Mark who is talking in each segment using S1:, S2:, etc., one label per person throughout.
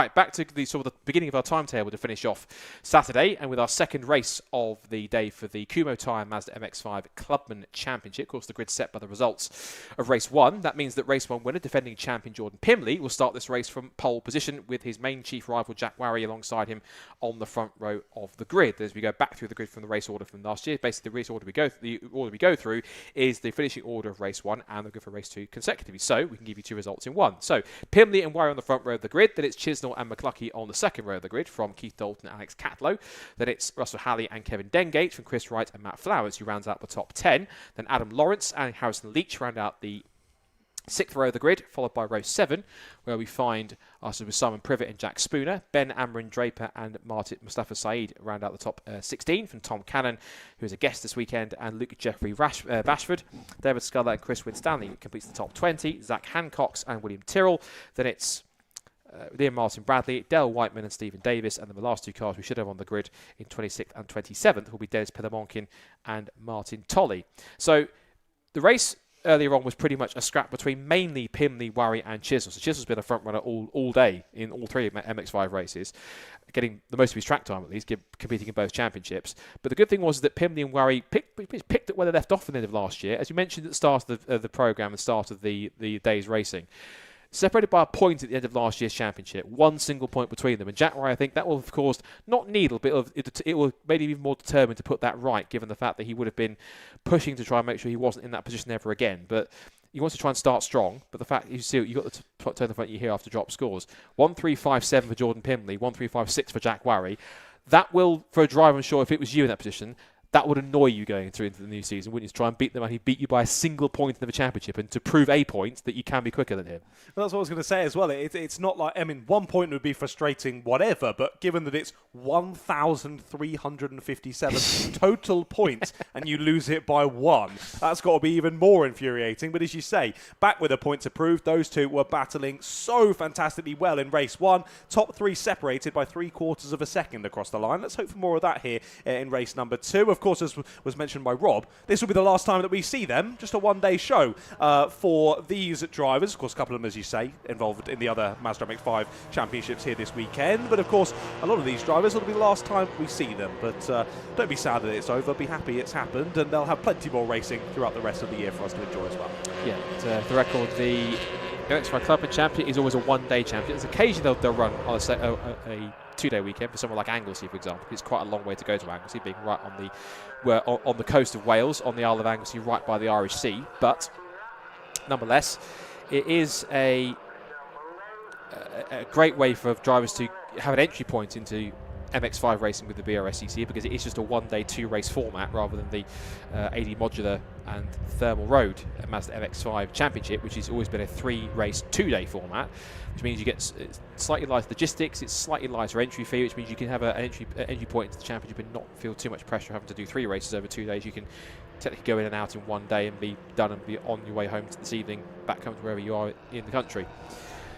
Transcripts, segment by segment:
S1: Right, back to the sort of the beginning of our timetable to finish off Saturday, and with our second race of the day for the Kumho Tyre Mazda MX-5 Clubman Championship. Of course, the grid set by the results of race 1. That means that race 1 winner, defending champion Jordan Pimley, will start this race from pole position with his main chief rival Jack Warry alongside him on the front row of the grid. As we go back through the grid from the race order from last year, basically the race order we go through is the finishing order of race 1 and the good for race 2 consecutively. So we can give you 2 results in one. So Pimley and Warry on the front row of the grid, then it's Chisnell and McCluskey on the second row of the grid from Keith Dalton and Alex Catlow. Then it's Russell Halley and Kevin Dengate from Chris Wright and Matt Flowers, who rounds out the top 10. Then Adam Lawrence and Harrison Leach round out the 6th row of the grid, followed by row 7, where we find us with Simon Privet and Jack Spooner. Ben Amrin Draper and Mustafa Saeed round out the top 16 from Tom Cannon, who is a guest this weekend, and Luke Jeffrey Bashford. David Sculler and Chris Winstanley completes the top 20. Zach Hancox and William Tyrrell. Then it's Liam Martin Bradley, Dale Whiteman and Stephen Davis, and then the last 2 cars we should have on the grid in 26th and 27th will be Dennis Pelamonkin and Martin Tolley. So the race earlier on was pretty much a scrap between mainly Pimley, Warry and Chisnell. So Chisnell's been a front runner all day in all 3 MX-5 races, getting the most of his track time at least, competing in both championships. But the good thing was that Pimley and Warry picked up where they left off at the end of last year. As you mentioned at the start of the programme and start of the day's racing, separated by a point at the end of last year's championship, 1 single point between them. And Jack Warry, I think that will have caused, not needle, but it will made him even more determined to put that right, given the fact that he would have been pushing to try and make sure he wasn't in that position ever again. But he wants to try and start strong. But the fact you see, you got the turn the front you hear after drop scores. 1.357 for Jordan Pimley, 1.356 for Jack Warry. That will, for a driver, I'm sure, if it was you in that position, that would annoy you going into the new season, wouldn't you? To try and beat them, and he beat you by a single point in the championship, and to prove a point that you can be quicker than him.
S2: Well, that's what I was going to say as well. It's not like, 1 point would be frustrating, whatever, but given that it's 1,357 total points and you lose it by 1, that's got to be even more infuriating. But as you say, back with a point to prove, those 2 were battling so fantastically well in race 1. Top 3 separated by 3/4 of a second across the line. Let's hope for more of that here in race number 2. Of course, as was mentioned by Rob, this will be the last time that we see them. Just a one-day show for these drivers. Of course, a couple of them, as you say, involved in the other Mazda MX-5 championships here this weekend. But of course, a lot of these drivers, it'll be the last time we see them. But don't be sad that it's over. Be happy it's happened. And they'll have plenty more racing throughout the rest of the year for us to enjoy as well.
S1: Yeah, for the record, the MX-5 Clubman Champion is always a one-day champion. There's occasionally they'll run on a 2-day weekend for someone like Anglesey, for example. It's quite a long way to go to Anglesey, being right on the coast of Wales, on the Isle of Anglesey, right by the Irish Sea. But nonetheless, it is a great way for drivers to have an entry point into MX-5 racing with the BRSCC, because it is just a one-day 2-race format rather than the AD Modular and Thermal Road Mazda MX-5 Championship, which has always been a 3-race 2-day format, which means you get slightly lighter logistics, it's slightly lighter entry fee, which means you can have an entry point into the championship and not feel too much pressure having to do 3 races over 2 days. You can technically go in and out in one day and be done and be on your way home this evening, back home to wherever you are in the country.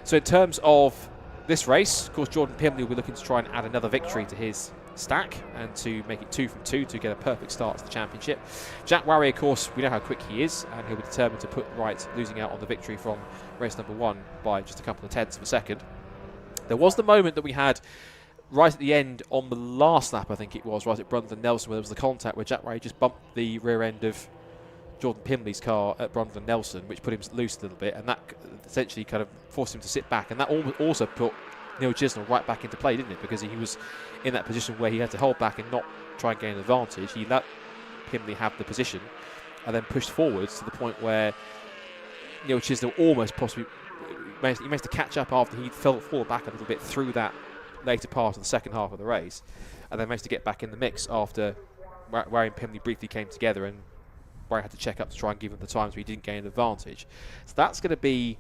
S1: So in terms of this race, of course, Jordan Pimley will be looking to try and add another victory to his stack and to make it 2 from 2 to get a perfect start to the championship. Jack Warry, of course, we know how quick he is, and he'll be determined to put right losing out on the victory from race number 1 by just a couple of tenths of a second. There was the moment that we had right at the end on the last lap, I think it was, right at Brundle and Nelson, where there was the contact where Jack Warry just bumped the rear end of Jordan Pimley's car at Brundle and Nelson, which put him loose a little bit, and that essentially kind of forced him to sit back, and that also put Neil Chisnell right back into play, didn't it? Because he was in that position where he had to hold back and not try and gain an advantage. He let Pimley have the position and then pushed forwards to the point where Neil Chisnell almost possibly managed to catch up after he fall back a little bit through that later part of the second half of the race, and then managed to get back in the mix after Warry and Pimley briefly came together, and Warry had to check up to try and give him the time so he didn't gain an advantage. So that's going to be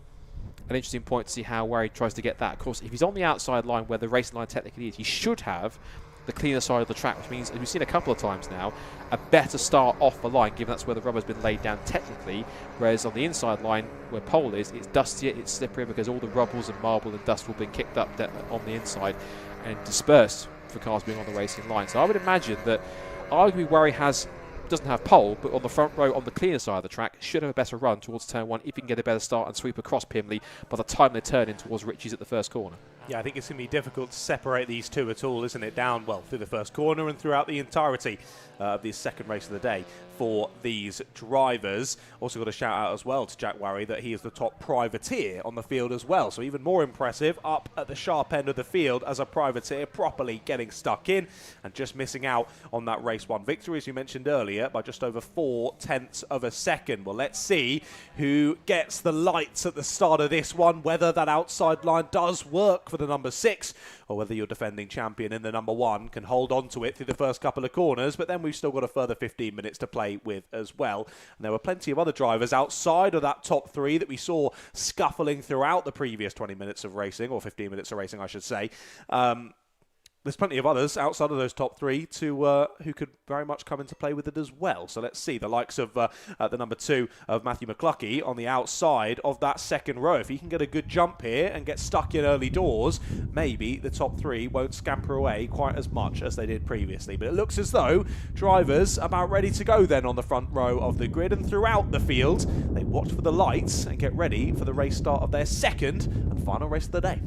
S1: an interesting point to see how Warry tries to get that. Of course, if he's on the outside line where the racing line technically is, he should have the cleaner side of the track, which means, as we've seen a couple of times now, a better start off the line, given that's where the rubber's been laid down technically, whereas on the inside line where pole is, it's dustier, it's slipperier, because all the rubbles and marble and dust will be kicked up on the inside and dispersed for cars being on the racing line. So I would imagine that arguably Warry doesn't have pole, but on the front row on the cleaner side of the track should have a better run towards turn 1 if he can get a better start and sweep across Pimley by the time they turn in towards Ritchie's at the first corner.
S2: Yeah, I think it's going to be difficult to separate these two at all, isn't it? Down, well, through the first corner and throughout the entirety of the second race of the day for these drivers. Also got a shout out as well to Jack Warry that he is the top privateer on the field as well. So even more impressive, up at the sharp end of the field as a privateer, properly getting stuck in and just missing out on that race 1 victory, as you mentioned earlier, by just over 0.4 of a second. Well, let's see who gets the lights at the start of this one, whether that outside line does work for the number 6, or whether your defending champion in the number 1 can hold on to it through the first couple of corners. But then we've still got a further 15 minutes to play with as well. And there were plenty of other drivers outside of that top 3 that we saw scuffling throughout the previous 20 minutes of racing, or 15 minutes of racing, I should say. There's plenty of others outside of those top 3 to who could very much come into play with it as well. So let's see the likes of the number 2 of Matthew McCluskey on the outside of that second row. If he can get a good jump here and get stuck in early doors, maybe the top 3 won't scamper away quite as much as they did previously. But it looks as though drivers are about ready to go then on the front row of the grid, and throughout the field they watch for the lights and get ready for the race start of their second and final race of the day.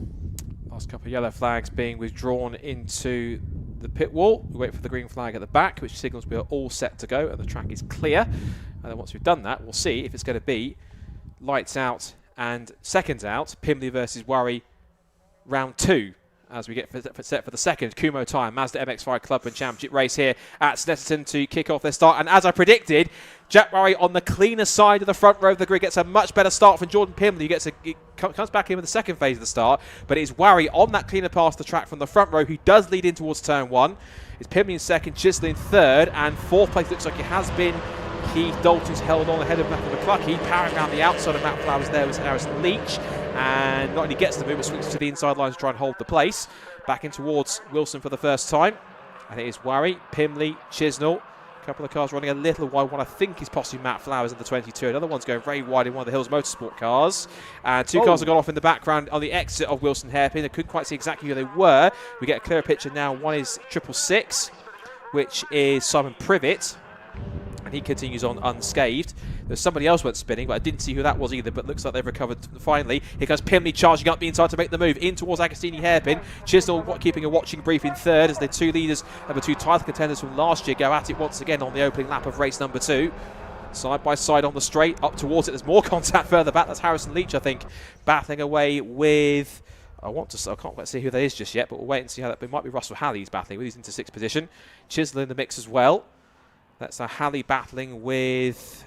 S1: Last couple of yellow flags being withdrawn into the pit wall. We wait for the green flag at the back, which signals we are all set to go and the track is clear. And then once we've done that, we'll see if it's going to be lights out and seconds out. Pimley versus Worry, round 2. As we get set for the second Kumho Tyre Mazda MX-5 Clubman Championship race here at Snetterton to kick off their start. And as I predicted, Jack Worry on the cleaner side of the front row of the grid gets a much better start from Jordan Pimley. He comes back in with the second phase of the start, but it's Worry on that cleaner pass of the track from the front row who does lead in towards turn 1. It's Pimley in second, Chisholm in third, and fourth place looks like it has been Keith Dalton's held on ahead of Matthew McCluskey. Powering around the outside of Matt Flowers there was Harrison Leach. And not only gets the move, but swings to the inside line to try and hold the place. Back in towards Wilson for the first time. And it is Worry, Pimley, Chisnell. A couple of cars running a little wide. One I think is possibly Matt Flowers in the 22. Another one's going very wide in one of the Hills Motorsport cars. And two cars have gone off in the background on the exit of Wilson Hairpin. I couldn't quite see exactly who they were. We get a clearer picture now. One is 666, which is Simon Privet. And he continues on unscathed. There's somebody else went spinning, but I didn't see who that was either, but looks like they've recovered finally. Here comes Pimley charging up the inside to make the move in towards Agostini Hairpin. Chisnell keeping a watching brief in third as the two leaders of the two title contenders from last year go at it once again on the opening lap of race number 2. Side by side on the straight, up towards it. There's more contact further back. That's Harrison Leach, I think, battling away with... I can't quite see who that is just yet, but we'll wait and see how that... It might be Russell Halley he's battling with. He's into 6th position. Chisnell in the mix as well. That's Halley battling with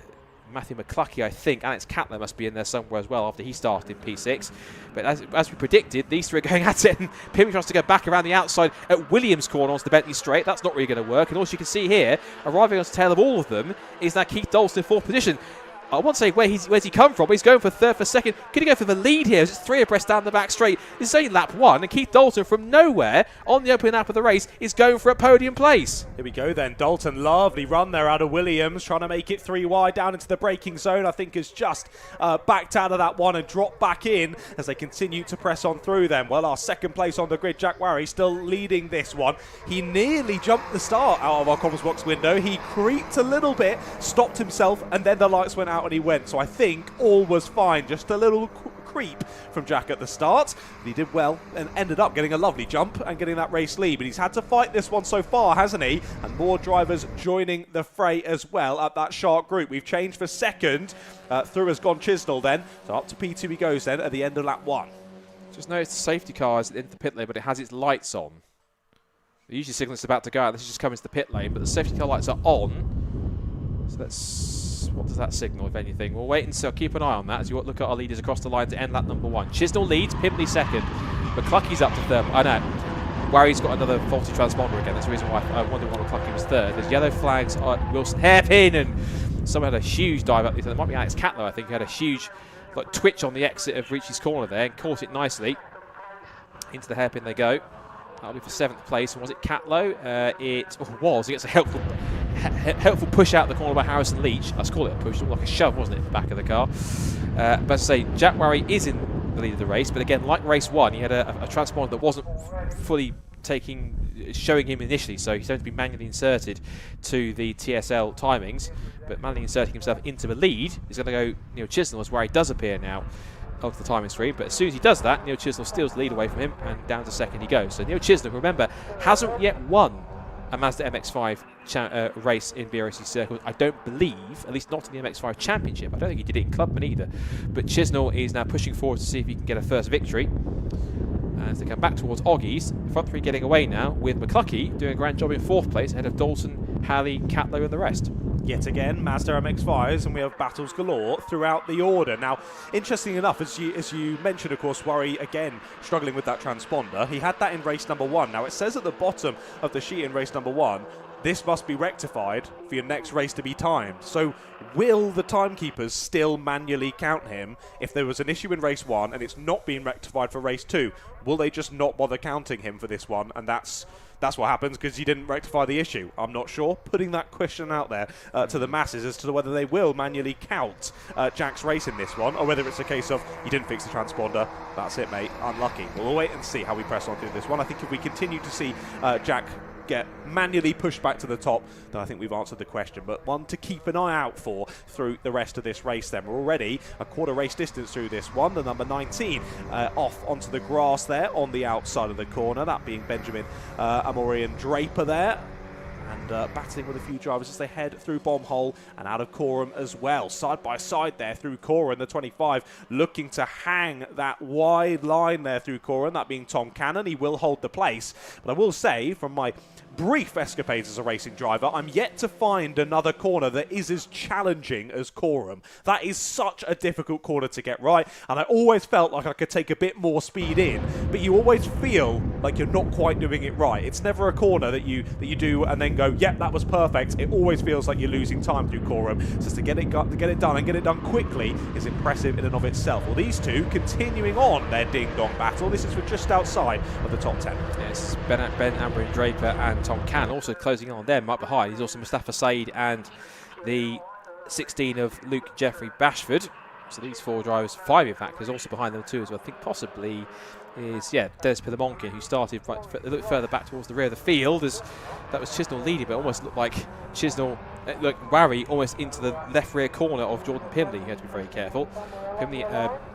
S1: Matthew McCluskey, I think. Alex Cattler must be in there somewhere as well after he started in P6. But as we predicted, these three are going at it, and Pimley tries to go back around the outside at Williams' corner onto the Bentley straight. That's not really going to work. And also you can see here, arriving on the tail of all of them, is now Keith Dalton in 4th position. I won't say where's he come from, but he's going for third, for second. Could he go for the lead here? It's 3 abreast down the back straight. This is only lap 1, and Keith Dalton from nowhere on the opening lap of the race is going for a podium place.
S2: Here we go then. Dalton, lovely run there out of Williams, trying to make it 3 wide down into the braking zone. I think has just backed out of that one and dropped back in as they continue to press on through them. Well, our second place on the grid, Jack Warry, still leading this one. He nearly jumped the start out of our comms box window. He creeped a little bit, stopped himself, and then the lights went out and he went. So I think all was fine. Just a little creep from Jack at the start. But he did well and ended up getting a lovely jump and getting that race lead. But he's had to fight this one so far, hasn't he? And more drivers joining the fray as well at that shark group. We've changed for second. Through has gone Chisnell then. So up to P2 he goes then at the end of lap 1.
S1: Just noticed the safety car is in the pit lane, but it has its lights on. It usually signals it's about to go out. This is just coming to the pit lane, but the safety car lights are on. So that's... What does that signal, if anything? We'll wait and see. I'll keep an eye on that as you look at our leaders across the line to end lap number 1. Chisnell leads, Pimley second. McCluskey's up to third. I know. Worry's got another faulty transponder again. That's the reason why I wondered why McCluskey was third. There's yellow flags at Wilson Hairpin, and someone had a huge dive up. There might be Alex Cattler, I think, who had a huge twitch on the exit of Ricci's corner there and caught it nicely. Into the hairpin they go. That'll be for 7th place. And was it Catlow? It was. He gets a helpful push out the corner by Harrison Leach. Let's call it a push. It looked like a shove, wasn't it, at the back of the car? But as I say, Jack Worry is in the lead of the race. But again, like race 1, he had a transponder that wasn't fully showing him initially. So he's going to be manually inserted to the TSL timings. But manually inserting himself into the lead is going to go Chisnell, as Worry does appear now. of the timing screen, but as soon as he does that, Neil Chisnell steals the lead away from him, and down to second he goes. So Neil Chisnell, remember, hasn't yet won a Mazda MX-5 race in BRSCC circles, I don't believe, at least not in the MX-5 Championship. I don't think he did it in Clubman either. But Chisnell is now pushing forward to see if he can get a first victory. As they come back towards Oggies, front three getting away now, with McCluckey doing a grand job in fourth place, ahead of Dalton, Halley, Catlow and the rest.
S2: Yet again, Mazda MX-5s, and we have battles galore throughout the order. Now, interesting enough, as you mentioned, of course, Worry again struggling with that transponder. He had that in race number 1. Now, it says at the bottom of the sheet in race number 1, this must be rectified for your next race to be timed. So will the timekeepers still manually count him if there was an issue in race 1 and it's not being rectified for race 2? Will they just not bother counting him for this one? And that's what happens because he didn't rectify the issue. I'm not sure. Putting that question out there to the masses as to whether they will manually count Jack's race in this one, or whether it's a case of you didn't fix the transponder, that's it, mate, unlucky. We'll wait and see how we press on through this one. I think if we continue to see Jack get manually pushed back to the top, then I think we've answered the question. But one to keep an eye out for through the rest of this race then. We're already a quarter race distance through this one. The number 19 off onto the grass there on the outside of the corner, that being Benjamin Amorian Draper there. And battling with a few drivers as they head through Bombhole and out of Coram as well. Side by side there through Coram, the 25 looking to hang that wide line there through Coram, that being Tom Cannon. He will hold the place. But I will say, from my brief escapades as a racing driver, I'm yet to find another corner that is as challenging as Coram. That is such a difficult corner to get right, and I always felt like I could take a bit more speed in, but you always feel like you're not quite doing it right. It's never a corner that you do and then go, yep, that was perfect. It always feels like you're losing time through Coram. So to get it done and get it done quickly is impressive in and of itself. Well, these two continuing on their ding-dong battle. This is for just outside of the top 10.
S1: Yes, Ben Amber Draper and Tom Cannon also closing on them right behind. He's also Mustafa Said and the 16 of Luke Jeffrey Bashford. So these 4 drivers, 5 in fact, is also behind them too as well. I think possibly is, Des Pilamonkin, who started a little further back towards the rear of the field. As that was Chisnell leading, but it almost looked like Chisnell, Warry almost into the left rear corner of Jordan Pimley. You have to be very careful. Pimley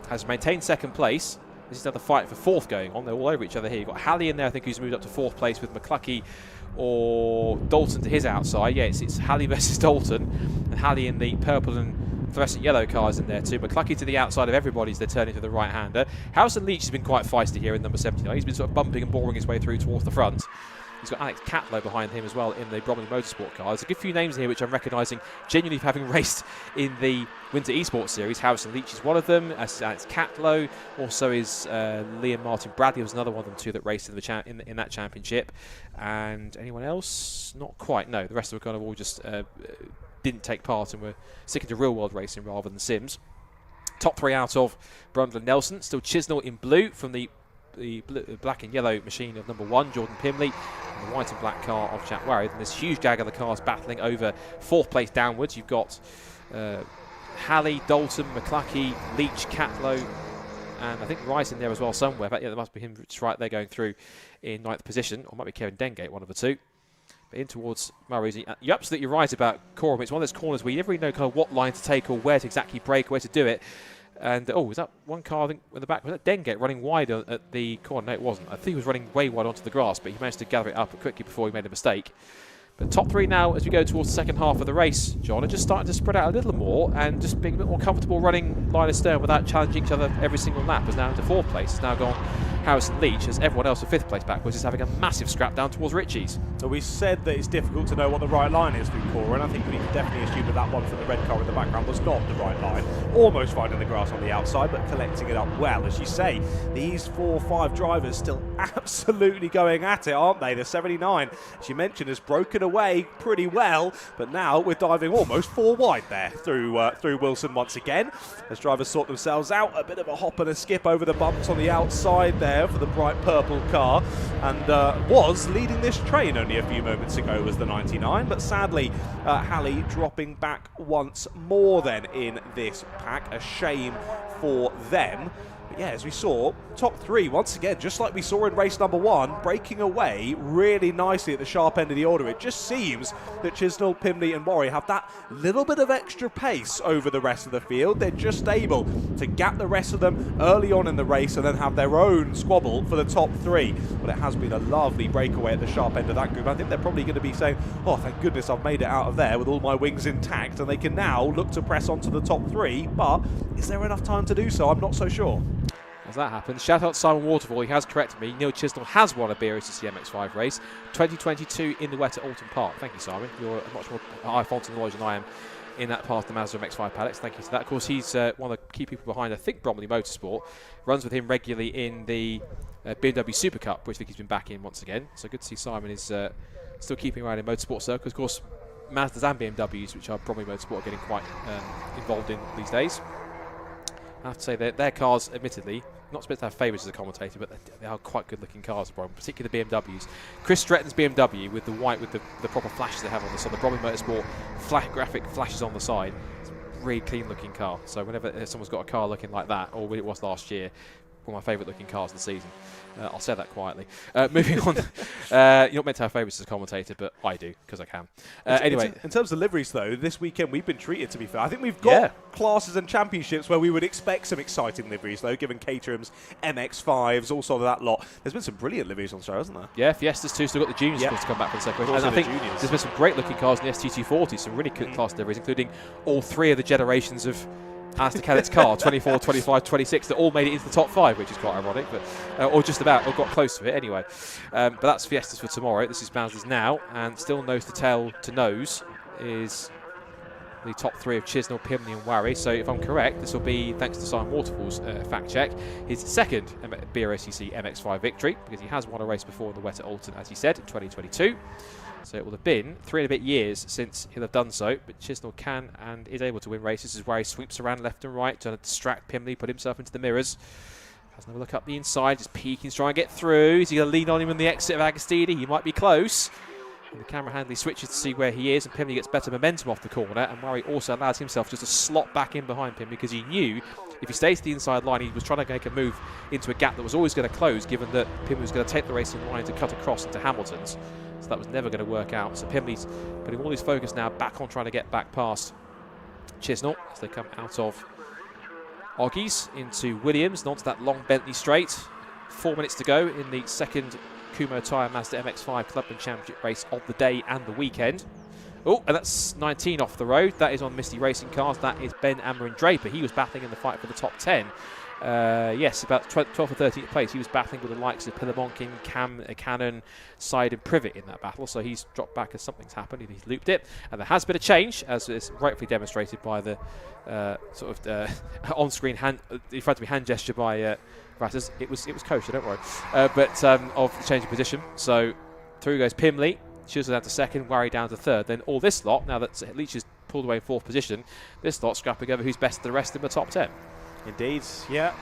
S1: has maintained second place. This is another fight for 4th going on. They're all over each other here. You've got Halley in there, I think, who's moved up to 4th place with McCluckey or Dalton to his outside. Yeah, it's Halley versus Dalton, and Halley in the purple and fluorescent yellow cars in there too. McCluckey to the outside of everybody as they're turning to the right-hander. Harrison Leach has been quite feisty here in number 79. He's been sort of bumping and boring his way through towards the front. He's got Alex Catlow behind him as well in the Bromley Motorsport car. There's a good few names here which I'm recognising genuinely having raced in the Winter Esports Series. Harrison Leach is one of them, as Alex Catlow. Also is Liam Martin Bradley was another one of them too that raced in that championship. And anyone else? Not quite, no. The rest of them kind of all just didn't take part and were sticking to real world racing rather than sims. Top 3 out of Brundle and Nelson. Still Chisnell in blue from the black and yellow machine of number 1, Jordan Pimley, and the white and black car of Jack Warry. And this huge gag of the cars battling over 4th place downwards. You've got Halley, Dalton, McCluckey, Leach, Catlow, and I think Rice in there as well somewhere. But yeah, there must be him just right there going through in 9th position, or might be Kevin Dengate, one of the two. But in towards Murray's. You're absolutely right about Coram. It's one of those corners where you never really know kind of what line to take or where to exactly brake, where to do it. And, was that one car, I think, in the back? Was that Dengate running wide at the corner? No, it wasn't. I think he was running way wide onto the grass, but he managed to gather it up quickly before he made a mistake. But top 3 now as we go towards the second half of the race, John, are just starting to spread out a little more and just being a bit more comfortable running line astern without challenging each other every single lap. As now into 4th place. It's now gone Harrison Leach, as everyone else at 5th place backwards is having a massive scrap down towards Ritchie's.
S2: So we said that it's difficult to know what the right line is through Cora, and I think we can definitely assume that one from the red car in the background was not the right line. Almost finding the grass on the outside, but collecting it up well. As you say, these 4 or 5 drivers still absolutely going at it, aren't they? The 79, as you mentioned, has broken away pretty well, but now we're diving almost 4 wide there through Wilson once again, as drivers sort themselves out. A bit of a hop and a skip over the bumps on the outside there for the bright purple car, and was leading this train only a few moments ago was the 99, but sadly Halley dropping back once more then in this pack. A shame for them. But yeah, as we saw, top three, once again, just like we saw in race number 1, breaking away really nicely at the sharp end of the order. It just seems that Chisnell, Pimley and Warry have that little bit of extra pace over the rest of the field. They're just able to gap the rest of them early on in the race and then have their own squabble for the top three. But it has been a lovely breakaway at the sharp end of that group. I think they're probably going to be saying, oh, thank goodness I've made it out of there with all my wings intact, and they can now look to press on to the top three. But is there enough time to do so? I'm not so sure.
S1: As that happens, shout out to Simon Waterfall, he has corrected me. Neil Chisnell has won a BRSCC MX5 race, 2022 in the wet at Alton Park. Thank you, Simon. You're a much more high Fontaine knowledge than I am in that part of the Mazda MX5 paddocks. Thank you to that. Of course, he's one of the key people behind, I think, Bromley Motorsport. Runs with him regularly in the BMW Super Cup, which I think he's been back in once again. So good to see Simon is still keeping around in motorsport circles. Of course, Mazdas and BMWs, which are Bromley Motorsport, are getting quite involved in these days. I have to say that their cars, admittedly, not supposed to have favourites as a commentator, but they are quite good-looking cars, particularly the BMWs. Chris Stretton's BMW with the white, with the proper flashes they have on the side, the Bromley Motorsport graphic flashes on the side. It's a really clean-looking car. So whenever someone's got a car looking like that, or when it was last year, one of my favourite looking cars of the season. I'll say that quietly. Moving on. You're not meant to have favourites as a commentator, but I do, because I can. Anyway.
S2: In terms of liveries, though, this weekend we've been treated, to be fair. I think we've got classes and championships where we would expect some exciting liveries, though, given Caterham's, MX5s, all sort of that lot. There's been some brilliant liveries on show, hasn't there?
S1: Yeah, Fiestas too. Still got the juniors to come back for the second. And I think there's been some great-looking cars in the ST240, some really good class liveries, including all three of the generations of AIRTEC Cadet's car, 24, 25, 26, that all made it into the top 5, which is quite ironic, but or just about, or got close to it anyway. But that's Fiestas for tomorrow. This is Mazda's now, and still nose to tail to nose is the top 3 of Chisnell, Pimley and Warry. So if I'm correct, this will be, thanks to Simon Waterfall's fact check, his second BRSCC MX5 victory, because he has won a race before in the wet at Alton, as he said, in 2022. So it will have been 3 and a bit years since he'll have done so, but Chisnell can and is able to win races. This is where he sweeps around left and right, trying to distract Pimley, put himself into the mirrors. Has another look up the inside, just peeking, trying to get through. Is he going to lean on him in the exit of Agostini? He might be close. And the camera handily switches to see where he is, and Pimley gets better momentum off the corner, and Warry also allows himself just to slot back in behind Pimley, because he knew if he stays to the inside line, he was trying to make a move into a gap that was always going to close, given that Pimley was going to take the racing line to cut across into Hamilton's. So that was never going to work out. So Pimley's putting all his focus now back on trying to get back past Chisnell as they come out of Oggies into Williams and onto that long Bentley straight. 4 minutes to go in the second Kumho Tyre Mazda MX5 Clubman Championship race of the day and the weekend. Oh, and that's 19 off the road. That is on Misty Racing Cars. That is Ben Amron Draper. He was battling in the fight for the top 10. Yes, about 12th or 13th place. He was battling with the likes of Pillamonkin, Cannon, Side and Privet in that battle. So he's dropped back as something's happened. He's looped it. And there has been a change, as is rightfully demonstrated by the on-screen hand, in front of me hand gesture by Ratters. It was kosher, don't worry. Of the change of position. So through goes Pimley. Chisnell down to second, Warry down to third. Then all this lot, now that Leach is pulled away in 4th position, this lot scrapping over who's best of the rest in the top 10.
S2: Indeed, yeah.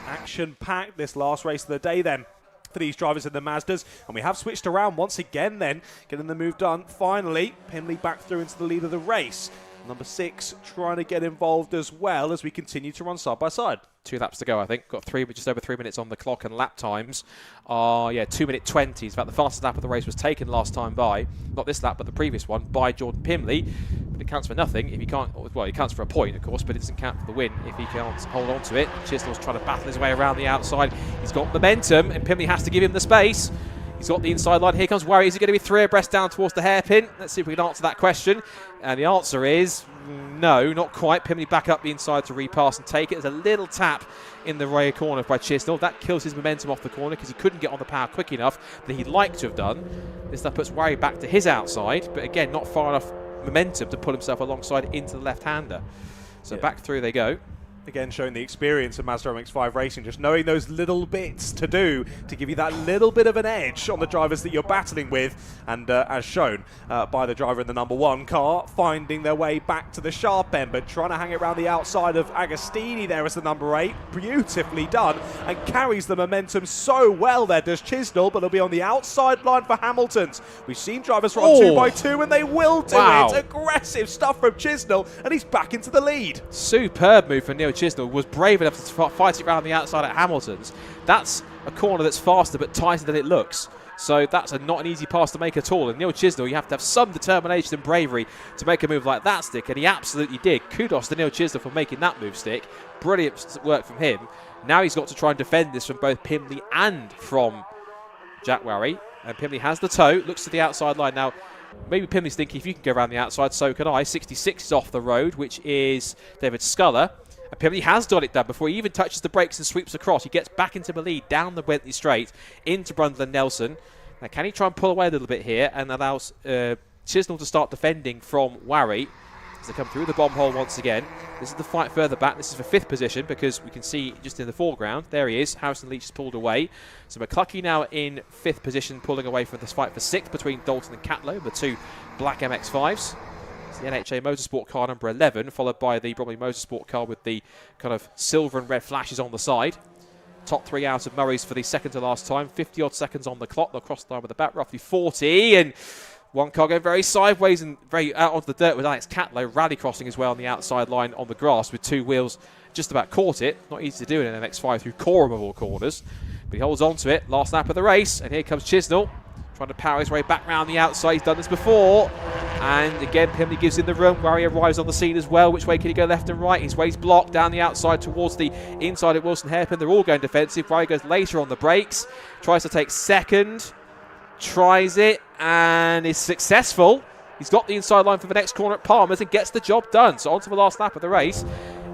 S2: Action-packed this last race of the day then for these drivers in the Mazdas. And we have switched around once again then, getting the move done. Finally, Pimley back through into the lead of the race. Number 6 trying to get involved as well as we continue to run side by side. 2 laps to go, I think. Got just over 3 minutes on the clock, and lap times are 2 minute 20s. In fact, the fastest lap of the race was taken last time by, not this lap, but the previous one, by Jordan Pimley. But it counts for nothing if he can't, well, it counts for a point, of course, but it doesn't count for the win if he can't hold on to it. Chisnell's trying to battle his way around the outside. He's got momentum, and Pimley has to give him the space. He's got the inside line. Here comes Warry. Is he going to be 3 abreast down towards the hairpin? Let's see if we can answer that question. And the answer is no, not quite. Pimley back up the inside to repass and take it. There's a little tap in the rear corner by Chisnell. That kills his momentum off the corner because he couldn't get on the power quick enough that he'd like to have done. This stuff puts Warry back to his outside, but again, not far enough momentum to pull himself alongside into the left-hander. So back through they go. Again, showing the experience of Mazda MX-5 racing, just knowing those little bits to do to give you that little bit of an edge on the drivers that you're battling with. And as shown by the driver in the number 1 car, finding their way back to the sharp end, but trying to hang it around the outside of Agostini there as the number 8. Beautifully done, and carries the momentum so well there, does Chisnell, but it'll be on the outside line for Hamilton's. We've seen drivers run 2x2, and they will do it. Aggressive stuff from Chisnell, and he's back into the lead. Superb move from Neil
S1: Chisnell was brave enough to fight it around the outside at Hamilton's. That's a corner that's faster but tighter than it looks. So that's not an easy pass to make at all. And Neil Chisnell, you have to have some determination and bravery to make a move like that stick, and he absolutely did. Kudos to Neil Chisnell for making that move stick. Brilliant work from him. Now he's got to try and defend this from both Pimley and from Jack Warry. And Pimley has the toe, looks to the outside line. Now, maybe Pimley's thinking, if you can go around the outside, so can I. 66 is off the road, which is David Sculler. And Pimley has got it done before he even touches the brakes and sweeps across. He gets back into the lead, down the Bentley straight, into Brundle and Nelson. Now, can he try and pull away a little bit here and allows Chisnell to start defending from Warry as they come through the bomb hole once again? This is the fight further back. This is for 5th position because we can see just in the foreground. There he is. Harrison Leach is pulled away. So McCluskey now in 5th position, pulling away from this fight for 6th between Dalton and Catlow, the two black MX-5s. It's the NHA Motorsport car number 11, followed by the Bromley Motorsport car with the kind of silver and red flashes on the side. Top 3 out of Murray's for the second to last time. 50-odd seconds on the clock. They'll cross the line with the back, roughly 40. And one car going very sideways and very out onto the dirt with Alex Catlow. Rally crossing as well on the outside line on the grass with 2 wheels. Just about caught it. Not easy to do in an MX-5 through Coram of all corners. But he holds on to it. Last lap of the race. And here comes Chisnell, trying to power his way back round the outside. He's done this before. And again, Pimley gives him the room. Warry arrives on the scene as well. Which way can he go, left and right? His way's blocked down the outside towards the inside of Wilson Hairpin. They're all going defensive. Warry goes later on the brakes. Tries to take second. Tries it and is successful. He's got the inside line for the next corner at Palmer's and gets the job done. So on to the last lap of the race.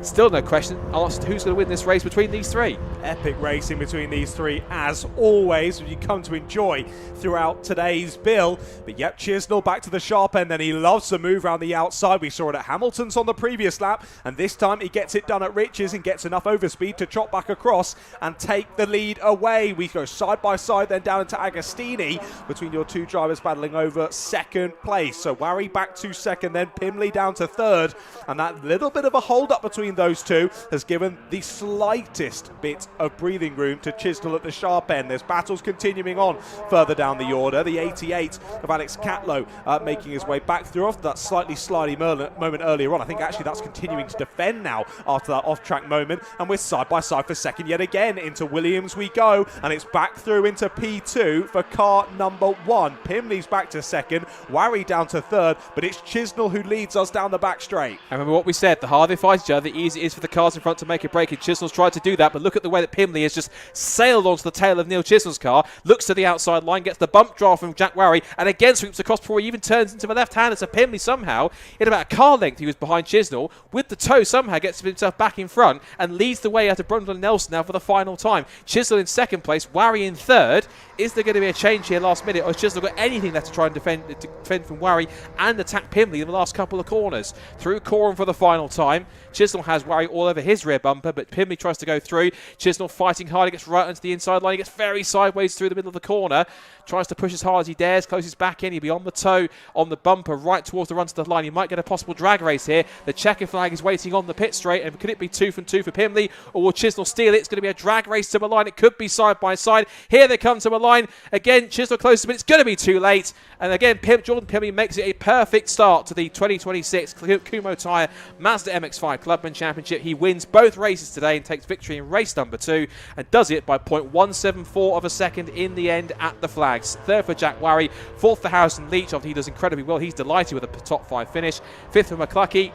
S1: Still no question asked who's going to win this race between these 3.
S2: Epic racing between these 3, as always, which you come to enjoy throughout today's bill. But yep, Chisnell back to the sharp end, and he loves to move around the outside. We saw it at Hamilton's on the previous lap, and this time he gets it done at Rich's and gets enough overspeed to chop back across and take the lead away. We go side by side then down into Agostini between your 2 drivers battling over 2nd place. So Warry back to 2nd, then Pimley down to 3rd, and that little bit of a hold up between those 2 has given the slightest bit of breathing room to Chisnell at the sharp end. There's battles continuing on further down the order. The 88 of Alex Catlow making his way back through after that slightly slidey moment earlier on. I think actually that's continuing to defend now after that off-track moment, and we're side by side for 2nd yet again. Into Williams we go, and it's back through into P2 for car number 1. Pimley's back to 2nd, Warry down to 3rd, but it's Chisnell who leads us down the back straight.
S1: And remember what we said, the harder they fight each other, the easier it is for the cars in front to make a break, and Chisnell's tried to do that, but look at the way that Pimley has just sailed onto the tail of Neil Chisnell's car, looks to the outside line, gets the bump draft from Jack Warry, and again sweeps across before he even turns into the left-hander. So Pimley somehow, in about a car length, he was behind Chisnell, with the toe somehow gets himself back in front and leads the way out of Brundle and Nelson now for the final time. Chisnell in 2nd place, Warry in 3rd. Is there going to be a change here last minute, or has Chisnell got anything left to try and defend from Warry and attack Pimley in the last couple of corners? Through Coram for the final time. Chisnell has Warry all over his rear bumper, but Pimley tries to go through. Chisnell fighting hard, he gets right onto the inside line, he gets very sideways through the middle of the corner, tries to push as hard as he dares, closes back in, he'll be on the toe, on the bumper, right towards the run to the line. He might get a possible drag race here. The checker flag is waiting on the pit straight, and could it be 2 from 2 for Pimley, or will Chisnell steal it? It's going to be a drag race to the line. It could be side by side. Here they come to the line. Again, Chisnell closes, but it's going to be too late. And again, Jordan Pimley makes it a perfect start to the 2026 Kumho Tyre Mazda MX-5 Clubman Championship. He wins both races today and takes victory in race number 2, and does it by 0.174 of a second in the end at the flags. 3rd for Jack Warry, 4th for Harrison Leach. After he does incredibly well, he's delighted with a top 5 finish. 5th for McCluskey.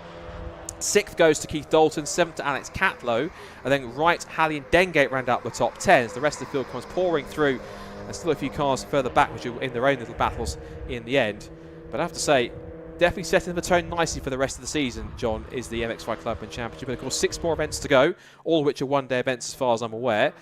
S1: 6th goes to Keith Dalton, 7th to Alex Catlow, and then Wright, Halley and Dengate round out the top 10 as the rest of the field comes pouring through, and still a few cars further back which are in their own little battles in the end. But I have to say, definitely setting the tone nicely for the rest of the season, John, is the MX-5 Clubman Championship. But of course, 6 more events to go, all of which are one-day events as far as I'm aware.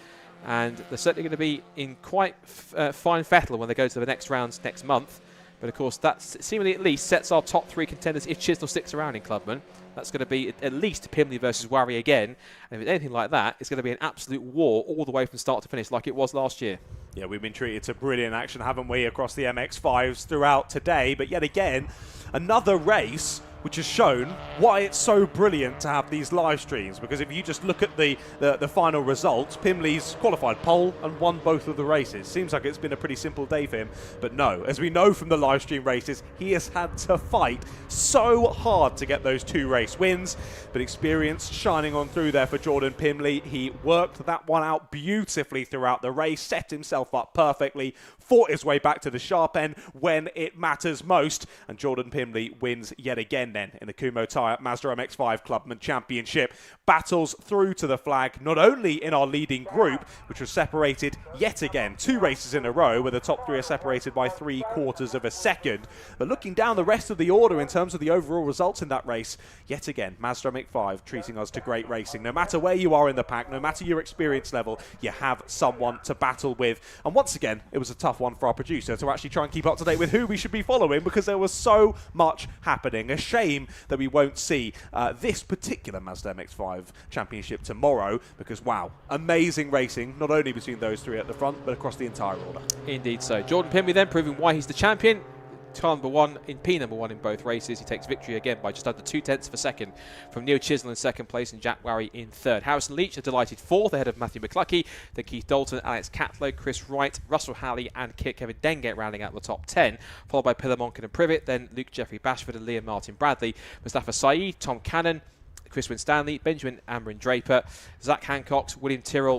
S1: And they're certainly going to be in quite fine fettle when they go to the next rounds next month. But of course, that seemingly at least sets our top 3 contenders if Chisnell sticks around in Clubman. That's going to be at least Pimley versus Warry again. And if it's anything like that, it's going to be an absolute war all the way from start to finish like it was last year.
S2: Yeah, we've been treated to brilliant action, haven't we, across the MX-5s throughout today. But yet again, another race which has shown why it's so brilliant to have these live streams, because if you just look at the final results, Pimley's qualified pole and won both of the races. Seems like it's been a pretty simple day for him, but no, as we know from the live stream races, he has had to fight so hard to get those 2 race wins, but experience shining on through there for Jordan Pimley. He worked that one out beautifully throughout the race, set himself up perfectly, fought his way back to the sharp end when it matters most, and Jordan Pimley wins yet again then in the Kumho Tyre Mazda MX-5 Clubman Championship. Battles through to the flag, not only in our leading group, which was separated yet again 2 races in a row, where the top 3 are separated by 3/4 of a second, but looking down the rest of the order in terms of the overall results in that race, yet again, Mazda MX-5 treating us to great racing. No matter where you are in the pack, no matter your experience level, you have someone to battle with. And once again, it was a tough one for our producer to actually try and keep up to date with who we should be following, because there was so much happening. A shame that we won't see this particular Mazda MX-5 championship tomorrow, because wow, amazing racing, not only between those 3 at the front, but across the entire order.
S1: Indeed so. Jordan Pimley then proving why he's the champion. Car number 1 in P number 1 in both races. He takes victory again by just under 0.2 of a second from Neil Chisnell in second place and Jack Warry in third. Harrison Leach a delighted 4th ahead of Matthew McCluckey, then Keith Dalton, Alex Catlow, Chris Wright, Russell Halley and Kevin Dengate rounding out the top 10, followed by Pillar Monken and Privet, then Luke Jeffrey Bashford and Liam Martin Bradley, Mustafa Saeed, Tom Cannon, Chris Winstanley, Benjamin Amrin Draper, Zach Hancock, William Tyrrell,